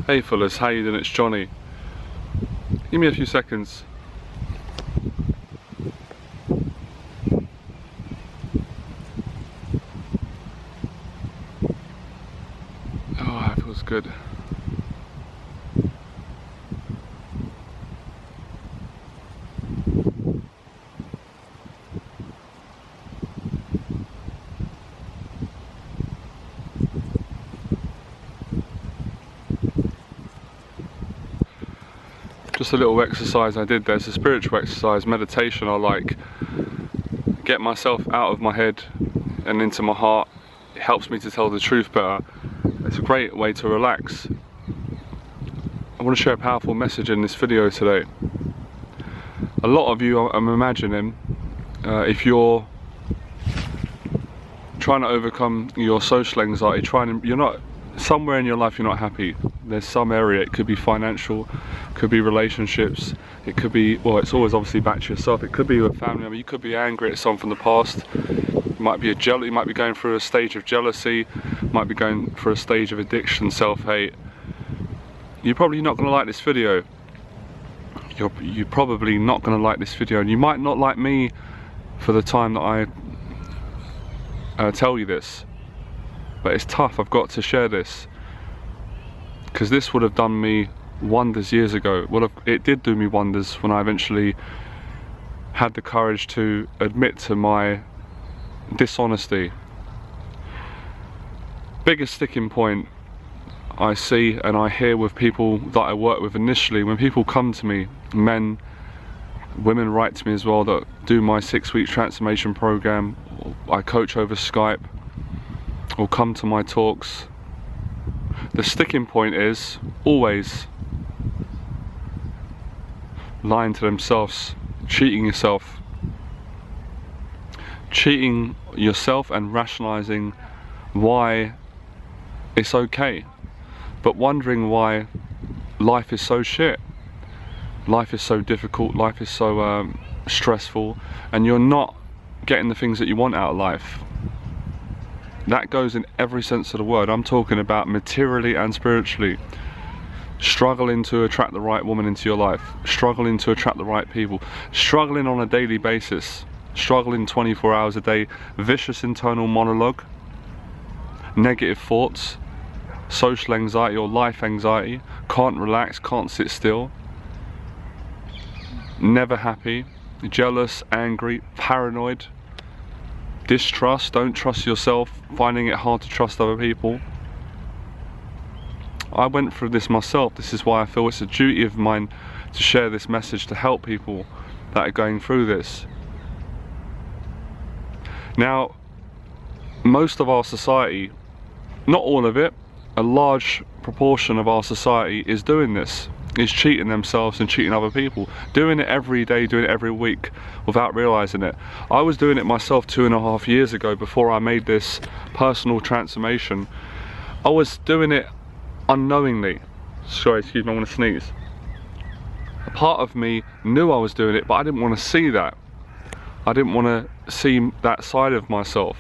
Hey fellas, how you doing? It's Johnny. Give me a few seconds. Oh, that feels good. Just a little exercise I did there. It's a spiritual exercise, meditation. I like get myself out of my head and into my heart. It helps me to tell the truth better. It's a great way to relax. I want to share a powerful message in this video today. A lot of you, I'm imagining, if you're trying to overcome your social anxiety, you're not somewhere in your life you're not happy. There's some area. It could be financial, could be relationships, it could be, well, it's always obviously back to yourself. It could be with family member. You could be angry at someone from the past. You might be you might be going through a stage of jealousy, might be going through a stage of addiction, self-hate. You're probably not going to like this video. You're probably not going to like this video, and you might not like me for the time that I tell you this. But it's tough. I've got to share this because this would have done me wonders years ago. Well, it did do me wonders when I eventually had the courage to admit to my dishonesty. Biggest sticking point I see and I hear with people that I work with initially, when people come to me, men, women write to me as well that do my 6-week transformation program, I coach over Skype, or come to my talks. The sticking point is always lying to themselves, cheating yourself and rationalizing why it's okay, but wondering why life is so shit, life is so difficult, life is so stressful, and you're not getting the things that you want out of life. That goes in every sense of the word. I'm talking about materially and spiritually. Struggling to attract the right woman into your life, struggling to attract the right people, struggling on a daily basis, struggling 24 hours a day, vicious internal monologue, negative thoughts, social anxiety or life anxiety, can't relax, can't sit still, never happy, jealous, angry, paranoid, distrust, don't trust yourself, finding it hard to trust other people. I went through this myself. This is why I feel it's a duty of mine to share this message to help people that are going through this. Now, most of our society, not all of it, a large proportion of our society is doing this, is cheating themselves and cheating other people, doing it every day, doing it every week without realizing it. I was doing it myself 2.5 years ago before I made this personal transformation. I was doing it unknowingly. Sorry, excuse me, I want to sneeze. A part of me knew I was doing it, but I didn't want to see that. I didn't want to see that side of myself.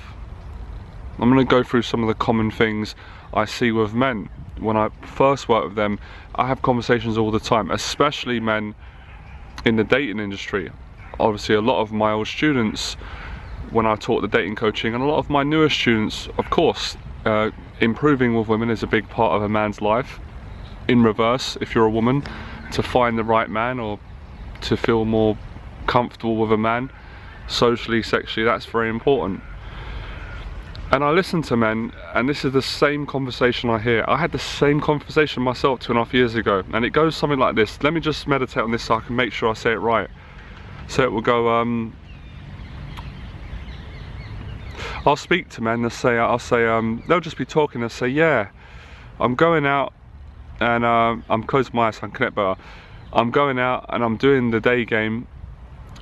I'm going to go through some of the common things I see with men. When I first work with them, I have conversations all the time, especially men in the dating industry. Obviously, a lot of my old students, when I taught the dating coaching, and a lot of my newer students, of course, improving with women is a big part of a man's life. In reverse, if you're a woman, to find the right man or to feel more comfortable with a man, socially, sexually, that's very important. And I listen to men, and this is the same conversation I hear. I had the same conversation myself 2.5 years ago, and it goes something like this. Let me just meditate on this so I can make sure I say it right. So it will go, I'll speak to men, I'll say, they'll just be talking and say, yeah, I'm going out and I'm closing my eyes so I can connect better. I'm going out and I'm doing the day game,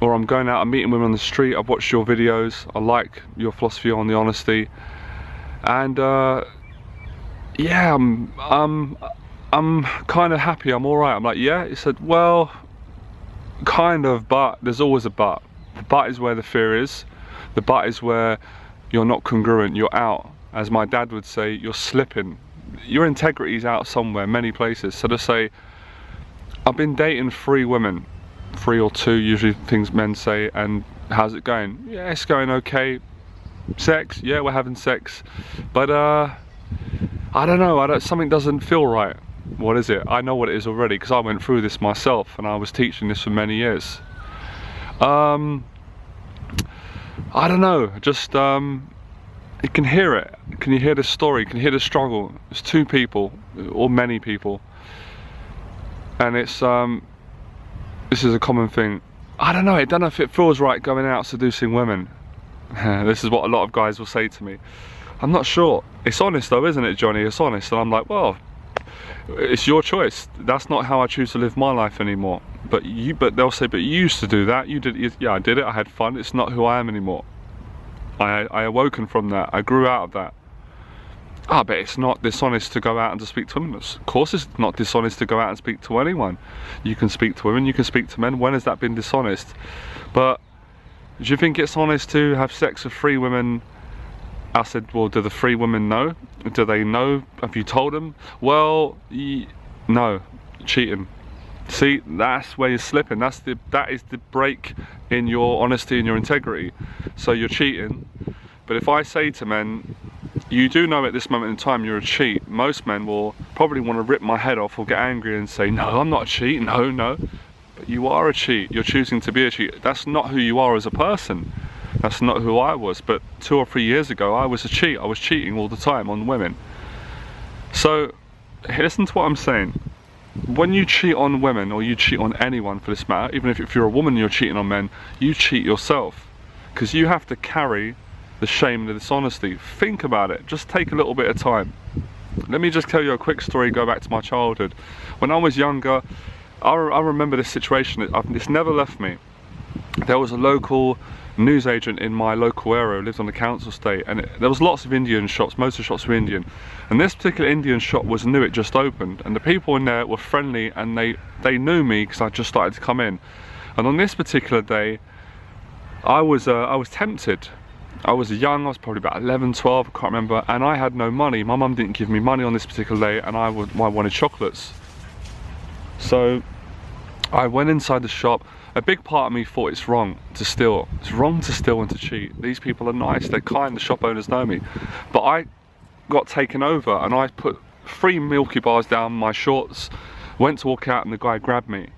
or I'm going out and meeting women on the street. I've watched your videos, I like your philosophy on the honesty, and yeah, I'm kind of happy, I'm alright. I'm like, yeah? He said, well, kind of, but there's always a but. The but is where the fear is. The but is where you're not congruent, you're out. As my dad would say, you're slipping. your integrity's out somewhere, many places. So to say, I've been dating 3 women, 3 or 2, usually things men say, and how's it going? Yeah, it's going okay. Sex? Yeah, we're having sex. But I don't know, something doesn't feel right. What is it? I know what it is already, because I went through this myself, and I was teaching this for many years. I don't know, just you can hear it. Can you hear the story? Can you hear the struggle? It's 2 people, or many people, and it's this is a common thing. I don't know if it feels right going out seducing women. This is what a lot of guys will say to me. I'm not sure. It's honest though, isn't it, Johnny? It's honest. And I'm like, well, it's your choice. That's not how I choose to live my life anymore. But they'll say, but you used to do that. You did. Yeah, I did it. I had fun. It's not who I am anymore. I awoken from that. I grew out of that. But it's not dishonest to go out and to speak to women. Of course it's not dishonest to go out and speak to anyone. You can speak to women, you can speak to men. When has that been dishonest? But do you think it's honest to have sex with 3 women? I said, well, do the 3 women know? Do they know? Have you told them? Well, no, cheating. See, that's where you're slipping. That is the break in your honesty and your integrity. So you're cheating. But if I say to men, you do know at this moment in time you're a cheat, most men will probably want to rip my head off or get angry and say, no, I'm not a cheat, no. But you are a cheat. You're choosing to be a cheat. That's not who you are as a person. That's not who I was. But 2 or 3 years ago, I was a cheat. I was cheating all the time on women. So listen to what I'm saying. When you cheat on women, or you cheat on anyone for this matter, even if you're a woman and you're cheating on men, you cheat yourself, because you have to carry the shame and the dishonesty. Think about it. Just take a little bit of time. Let me just tell you a quick story. Go back to my childhood. When I was younger, I remember this situation. It's never left me. There was a local newsagent in my local area who lived on the council estate, and there was lots of Indian shops. Most of the shops were Indian, and this particular Indian shop was new. It just opened, and the people in there were friendly, and they knew me because I just started to come in. And on this particular day, I was tempted. I was young, I was probably about 11, 12, I can't remember, and I had no money. My mum didn't give me money on this particular day, and I wanted chocolates. So I went inside the shop. A big part of me thought it's wrong to steal. It's wrong to steal and to cheat. These people are nice, they're kind, the shop owners know me. But I got taken over, and I put 3 Milky Bars down my shorts, went to walk out, and the guy grabbed me.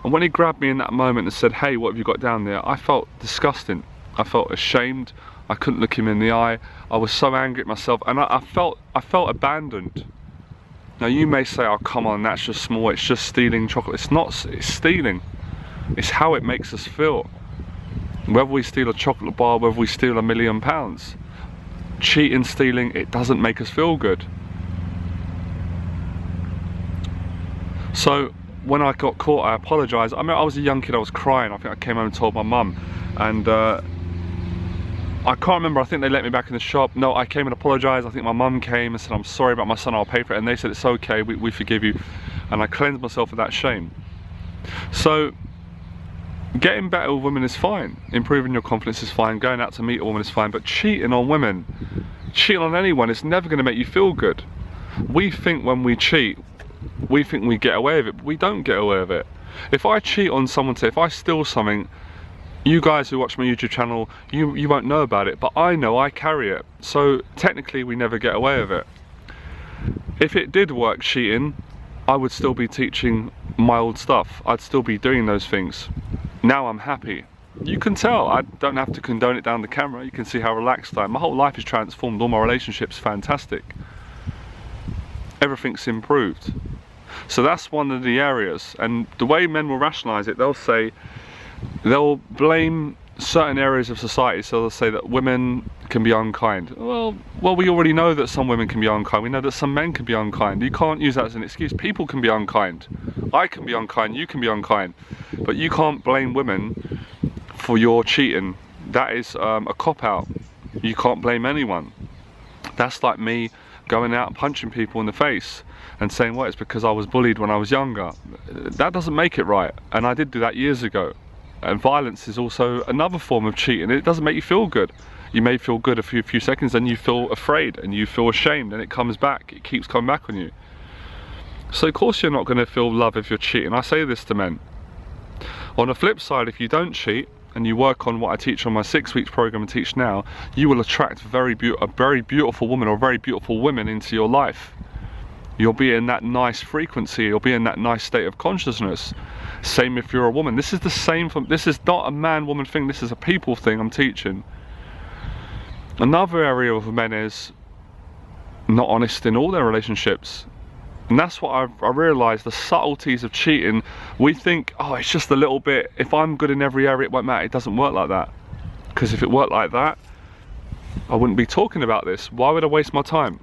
And when he grabbed me in that moment and said, hey, what have you got down there? I felt disgusting. I felt ashamed. I couldn't look him in the eye. I was so angry at myself, and I felt abandoned. Now you may say, oh come on, that's just small, it's just stealing chocolate. It's not, it's stealing. It's how it makes us feel. Whether we steal a chocolate bar, whether we steal £1 million. Cheating, stealing, it doesn't make us feel good. So when I got caught, I apologised. I mean, I was a young kid, I was crying. I think I came home and told my mum, and I can't remember, I think they let me back in the shop. No, I came and apologised. I think my mum came and said, I'm sorry about my son, I'll pay for it. And they said, it's okay, we forgive you. And I cleansed myself of that shame. So getting better with women is fine. Improving your confidence is fine. Going out to meet a woman is fine. But cheating on women, cheating on anyone, it's never going to make you feel good. We think when we cheat, we think we get away with it, but we don't get away with it. If I cheat on someone, if I steal something, you guys who watch my YouTube channel, you won't know about it, but I know, I carry it. So technically we never get away with it. If it did work, cheating, I would still be teaching my old stuff. I'd still be doing those things. Now I'm happy. You can tell, I don't have to condone it down the camera. You can see how relaxed I am. My whole life is transformed, all my relationships fantastic. Everything's improved. So that's one of the areas, and the way men will rationalise it, they'll blame certain areas of society. So they'll say that women can be unkind. Well, we already know that some women can be unkind. We know that some men can be unkind. You can't use that as an excuse. People can be unkind. I can be unkind, you can be unkind. But you can't blame women for your cheating. That is a cop-out. You can't blame anyone. That's like me going out and punching people in the face and saying, well, it's because I was bullied when I was younger. That doesn't make it right. And I did do that years ago. And violence is also another form of cheating. It doesn't make you feel good. You may feel good a few seconds, then you feel afraid and you feel ashamed, and it comes back, it keeps coming back on you. So of course you're not going to feel love if you're cheating. I say this to men. On the flip side, if you don't cheat and you work on what I teach on my 6 weeks program and teach now, you will attract a very beautiful woman or very beautiful women into your life. You'll be in that nice frequency, you'll be in that nice state of consciousness. Same if you're a woman. This is the same this is not a man-woman thing, this is a people thing I'm teaching. Another area of men is not honest in all their relationships. And that's what I realised, the subtleties of cheating. We think, oh, it's just a little bit, if I'm good in every area it won't matter. It doesn't work like that. Because if it worked like that, I wouldn't be talking about this. Why would I waste my time?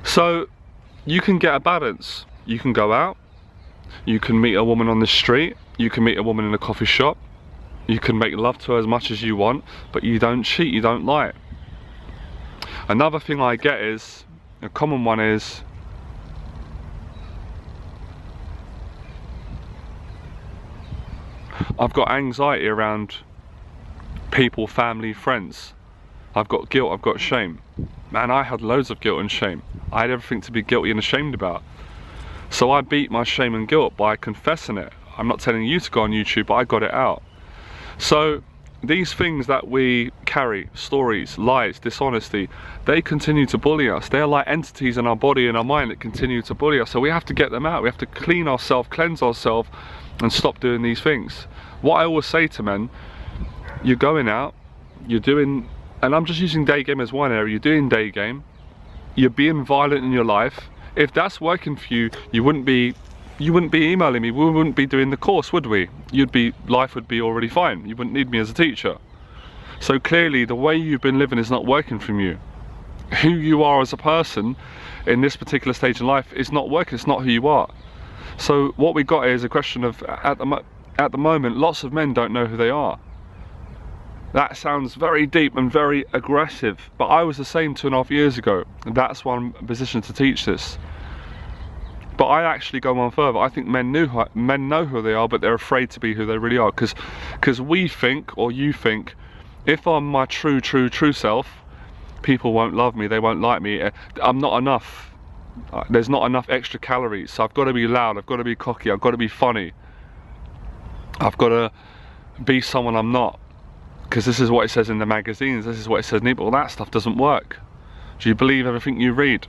So you can get a balance. You can go out, you can meet a woman on the street, you can meet a woman in a coffee shop, you can make love to her as much as you want, but you don't cheat, you don't lie. Another thing I get is, a common one is, I've got anxiety around people, family, friends. I've got guilt, I've got shame. Man, I had loads of guilt and shame. I had everything to be guilty and ashamed about. So I beat my shame and guilt by confessing it. I'm not telling you to go on YouTube, but I got it out. So these things that we carry, stories, lies, dishonesty, they continue to bully us. They're like entities in our body and our mind that continue to bully us. So we have to get them out. We have to clean ourselves, cleanse ourselves, and stop doing these things. What I always say to men, you're going out, you're doing, and I'm just using day game as one area, you're doing day game, you're being violent in your life. If that's working for you, you wouldn't be emailing me, we wouldn't be doing the course, would we? Life would be already fine. You wouldn't need me as a teacher. So clearly the way you've been living is not working from you. Who you are as a person in this particular stage in life is not working, it's not who you are. So what we got is a question of, at the moment, lots of men don't know who they are. That sounds very deep and very aggressive, but I was the same 2.5 years ago. That's why I'm positioned to teach this. But I actually go one further. I think men know who they are, but they're afraid to be who they really are. Because we think, or you think, if I'm my true self, people won't love me, they won't like me, I'm not enough. There's not enough extra calories, so I've got to be loud, I've got to be cocky, I've got to be funny. I've got to be someone I'm not. Because this is what it says in the magazines, this is what it says in it, but all that stuff doesn't work. Do you believe everything you read?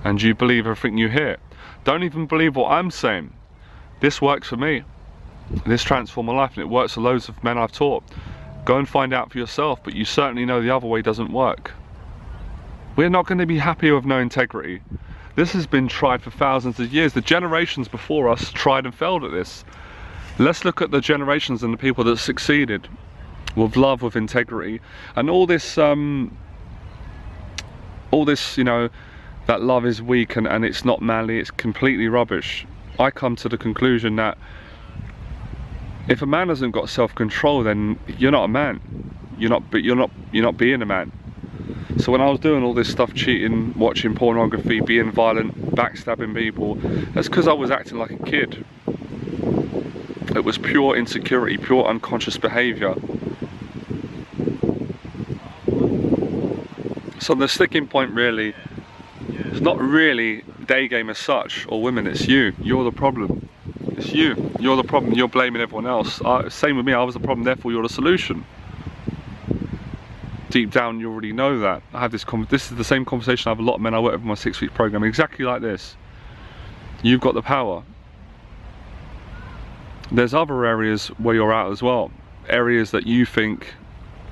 And do you believe everything you hear? Don't even believe what I'm saying. This works for me. This transformed my life, and it works for loads of men I've taught. Go and find out for yourself, but you certainly know the other way doesn't work. We're not going to be happy with no integrity. This has been tried for thousands of years. The generations before us tried and failed at this. Let's look at the generations and the people that succeeded with love, with integrity, and all this, you know, that love is weak and it's not manly, it's completely rubbish. I come to the conclusion that if a man hasn't got self-control, then you're not a man. You're not being a man. So when I was doing all this stuff, cheating, watching pornography, being violent, backstabbing people, that's because I was acting like a kid. It was pure insecurity, pure unconscious behaviour. So the sticking point really, it's not really day game as such, or women, it's you. You're the problem. It's you. You're the problem, you're blaming everyone else. Same with me, I was the problem, therefore you're the solution. Deep down you already know that. I have this is the same conversation I have a lot of men I work with in my 6-week program, exactly like this. You've got the power. There's other areas where you're at as well. Areas that you think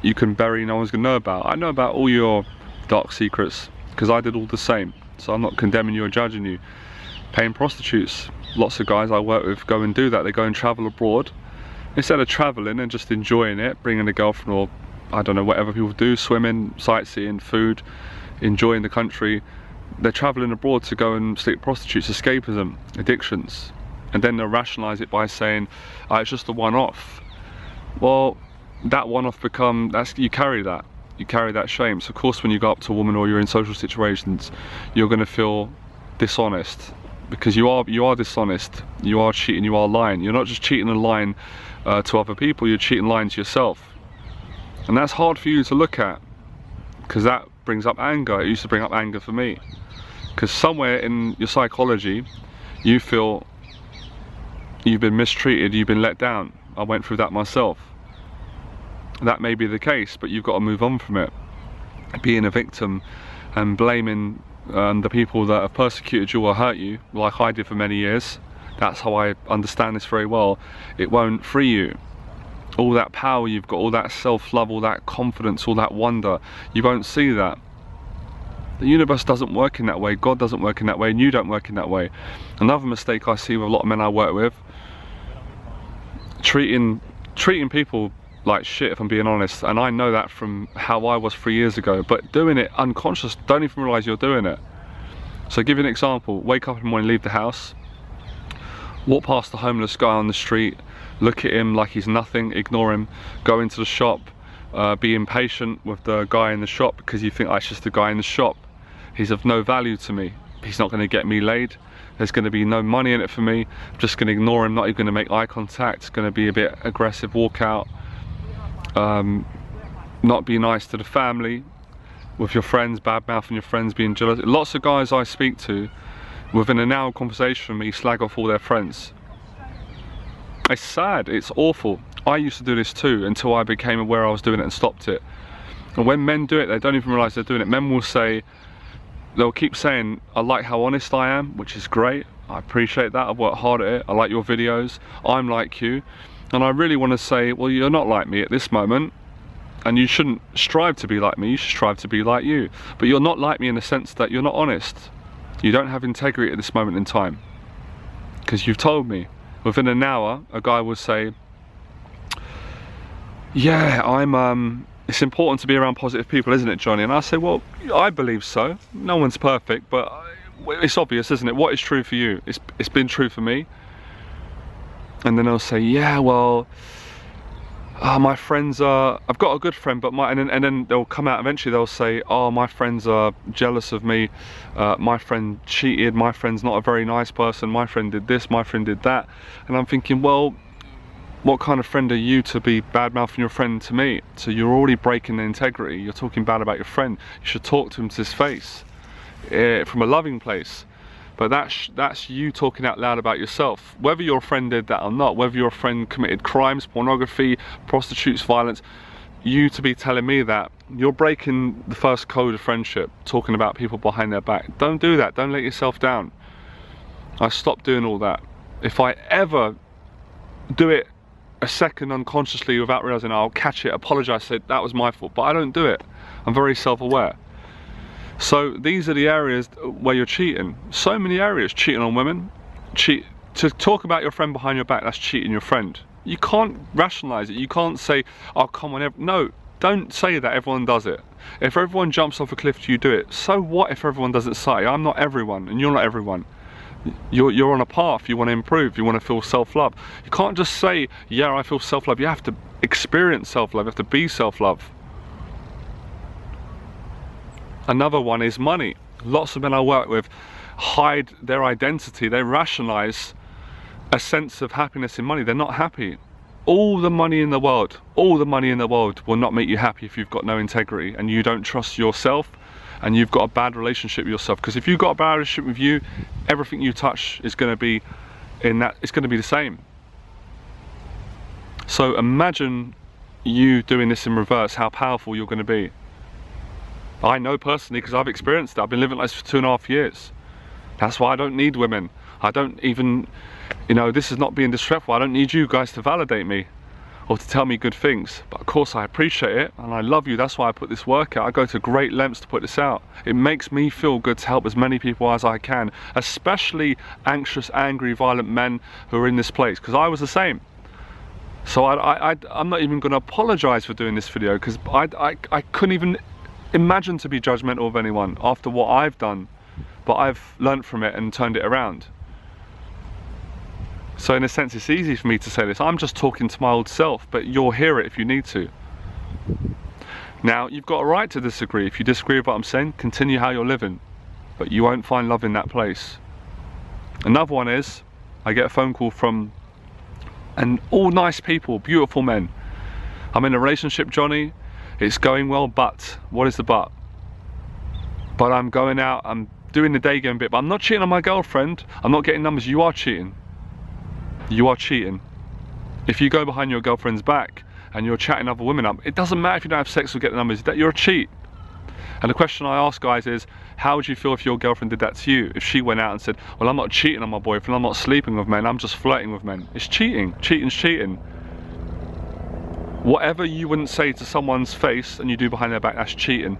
you can bury, no one's gonna know about. I know about all your dark secrets, because I did all the same. So I'm not condemning you or judging you. Paying prostitutes. Lots of guys I work with go and do that. They go and travel abroad. Instead of traveling and just enjoying it, bringing a girlfriend or I don't know, whatever people do, swimming, sightseeing, food, enjoying the country, they're traveling abroad to go and stick prostitutes, escapism, addictions. And then they'll rationalise it by saying, oh, it's just a one-off. Well, that one-off you carry that shame. So of course when you go up to a woman or you're in social situations, you're going to feel dishonest, because you are dishonest, you are cheating, you are lying. You're not just cheating and lying to other people, you're cheating and lying to yourself. And that's hard for you to look at, because that brings up anger. It used to bring up anger for me, because somewhere in your psychology you feel you've been mistreated, you've been let down. I went through that myself. That may be the case, but you've got to move on from it. Being a victim and blaming the people that have persecuted you or hurt you, like I did for many years, that's how I understand this very well. It won't free you. All that power you've got, all that self-love, all that confidence, all that wonder, you won't see that. The universe doesn't work in that way, God doesn't work in that way, and you don't work in that way. Another mistake I see with a lot of men I work with, treating people like shit, if I'm being honest, and I know that from how I was 3 years ago, but doing it unconscious, don't even realise you're doing it. So give you an example, wake up in the morning, leave the house, walk past the homeless guy on the street, look at him like he's nothing, ignore him, go into the shop, be impatient with the guy in the shop because you think, oh, it's just a guy in the shop, he's of no value to me, he's not going to get me laid, there's going to be no money in it for me, I'm just going to ignore him, not even going to make eye contact, it's going to be a bit aggressive, walk out, not be nice to the family, with your friends, bad mouthing your friends, being jealous. Lots of guys I speak to, within an hour conversation with me, slag off all their friends. It's sad, it's awful. I used to do this too until I became aware I was doing it and stopped it. And when men do it, they don't even realise they're doing it. Men will say, they'll keep saying, I like how honest I am, which is great, I appreciate that, I've worked hard at it, I like your videos, I'm like you. And I really want to say, well, you're not like me at this moment, and you shouldn't strive to be like me, you should strive to be like you. But you're not like me in the sense that you're not honest. You don't have integrity at this moment in time. Because you've told me. Within an hour, a guy will say, yeah, it's important to be around positive people, isn't it, Johnny? And I say, well, I believe so. No one's perfect, but it's obvious, isn't it? What is true for you? It's been true for me. And then they'll say, yeah, well, my friends are, I've got a good friend, but and then they'll come out eventually, they'll say, oh, my friends are jealous of me, my friend cheated, my friend's not a very nice person, my friend did this, my friend did that. And I'm thinking, well, what kind of friend are you to be bad-mouthing your friend to me? So you're already breaking the integrity, you're talking bad about your friend. You should talk to him to his face, from a loving place. But that's you talking out loud about yourself. Whether your friend did that or not, whether your friend committed crimes, pornography, prostitutes, violence, you to be telling me that, you're breaking the first code of friendship, talking about people behind their back. Don't do that, don't let yourself down. I stopped doing all that. If I ever do it a second unconsciously without realising, I'll catch it, apologise, say that was my fault, but I don't do it. I'm very self-aware. So these are the areas where you're cheating. So many areas. Cheating on women. To talk about your friend behind your back, that's cheating your friend. You can't rationalise it. You can't say, oh, come on. No, don't say that everyone does it. If everyone jumps off a cliff, you do it. So what if everyone does it? Say, I'm not everyone and you're not everyone. You're on a path, you want to improve, you want to feel self-love. You can't just say, yeah, I feel self-love. You have to experience self-love, you have to be self-love. Another one is money. Lots of men I work with hide their identity. They rationalize a sense of happiness in money. They're not happy. All the money in the world will not make you happy if you've got no integrity and you don't trust yourself and you've got a bad relationship with yourself. Because if you've got a bad relationship with you, everything you touch is going to be it's going to be the same. So imagine you doing this in reverse, how powerful you're going to be. I know personally because I've experienced it. I've been living like this for 2.5 years. That's why I don't need women. I don't even, this is not being disrespectful. I don't need you guys to validate me or to tell me good things. But of course I appreciate it and I love you. That's why I put this work out. I go to great lengths to put this out. It makes me feel good to help as many people as I can, especially anxious, angry, violent men who are in this place, because I was the same. So I'm not even going to apologize for doing this video, because I couldn't even imagine to be judgmental of anyone after what I've done, but I've learnt from it and turned it around. So in a sense it's easy for me to say this. I'm just talking to my old self, but you'll hear it if you need to. Now, you've got a right to disagree. If you disagree with what I'm saying, continue how you're living, but you won't find love in that place. Another one is, I get a phone call from, and all nice people, beautiful men. I'm in a relationship, Johnny, It's going well, but what is the but? But I'm going out, I'm doing the day game bit, but I'm not cheating on my girlfriend. I'm not getting numbers. You are cheating. You are cheating. If you go behind your girlfriend's back and you're chatting other women up, it doesn't matter if you don't have sex or get the numbers, that you're a cheat. And the question I ask guys is, how would you feel if your girlfriend did that to you? If she went out and said, well, I'm not cheating on my boyfriend, I'm not sleeping with men, I'm just flirting with men. It's cheating. Cheating's cheating. Whatever you wouldn't say to someone's face and you do behind their back, that's cheating.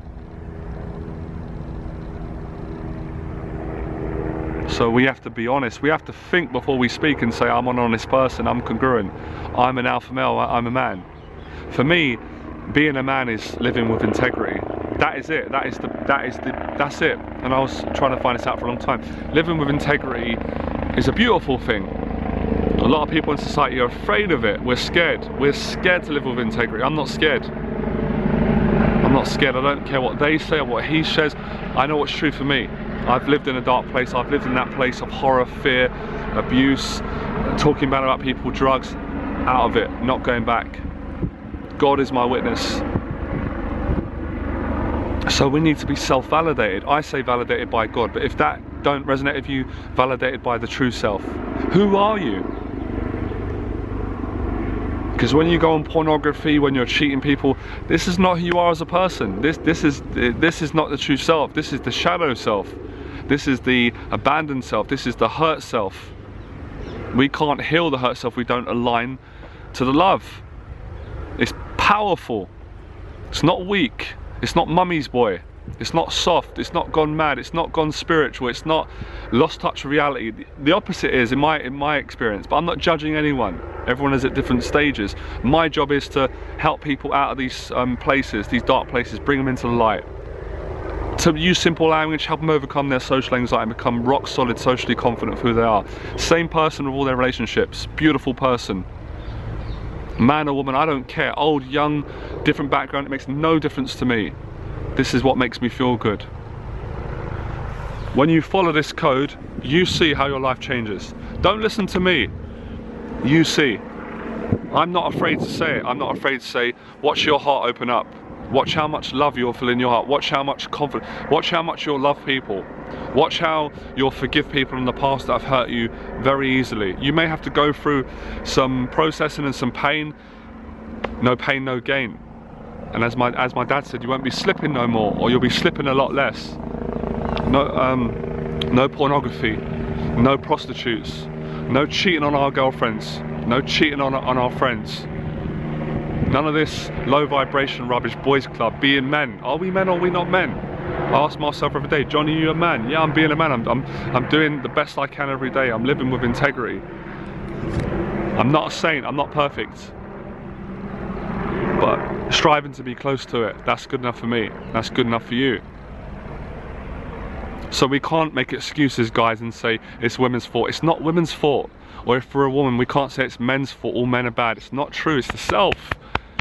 So we have to be honest. We have to think before we speak and say, I'm an honest person, I'm congruent, I'm an alpha male, I'm a man. For me, being a man is living with integrity. That is it. That's it. And I was trying to find this out for a long time. Living with integrity is a beautiful thing. A lot of people in society are afraid of it. We're scared. We're scared to live with integrity. I'm not scared. I'm not scared. I don't care what they say or what he says. I know what's true for me. I've lived in a dark place. I've lived in that place of horror, fear, abuse, talking bad about people, drugs. Out of it, not going back. God is my witness. So we need to be self-validated. I say validated by God, but if that don't resonate with you, validated by the true self. Who are you? Because when you go on pornography, when you're cheating people, this is not who you are as a person. This is not the true self. This is the shadow self. This is the abandoned self. This is the hurt self. We can't heal the hurt self if we don't align to the love. It's powerful. It's not weak. It's not mummy's boy. It's not soft. It's not gone mad. It's not gone spiritual. It's not lost touch with reality. The opposite is in my experience, but I'm not judging anyone. Everyone is at different stages. My job is to help people out of these places, these dark places, bring them into the light. To use simple language, help them overcome their social anxiety and become rock solid, socially confident of who they are. Same person with all their relationships. Beautiful person. Man or woman, I don't care. Old, young, different background, it makes no difference to me. This is what makes me feel good. When you follow this code, you see how your life changes. Don't listen to me. You see. I'm not afraid to say it. I'm not afraid to say, watch your heart open up. Watch how much love you'll feel in your heart. Watch how much confidence. Watch how much you'll love people. Watch how you'll forgive people in the past that have hurt you very easily. You may have to go through some processing and some pain. No pain, no gain. And as my dad said, you won't be slipping no more, or you'll be slipping a lot less. No pornography, no prostitutes, no cheating on our girlfriends, no cheating on our friends. None of this low vibration rubbish boys club, being men. Are we men or are we not men? I ask myself every day, Johnny, you a man? Yeah, I'm being a man. I'm doing the best I can every day. I'm living with integrity. I'm not a saint, I'm not perfect. But striving to be close to it, that's good enough for me. That's good enough for you. So we can't make excuses, guys, and say it's women's fault. It's not women's fault. Or if we're a woman, we can't say it's men's fault, all men are bad. It's not true, it's the self.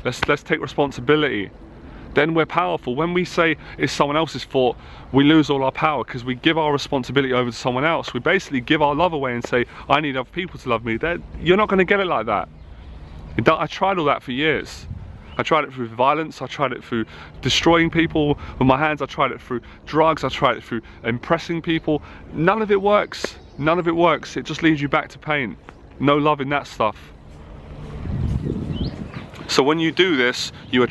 Let's take responsibility. Then we're powerful. When we say it's someone else's fault, we lose all our power because we give our responsibility over to someone else. We basically give our love away and say, I need other people to love me. You're not going to get it like that. I tried all that for years. I tried it through violence, I tried it through destroying people with my hands, I tried it through drugs, I tried it through impressing people. None of it works. None of it works. It just leads you back to pain. No love in that stuff. So when you do this, you are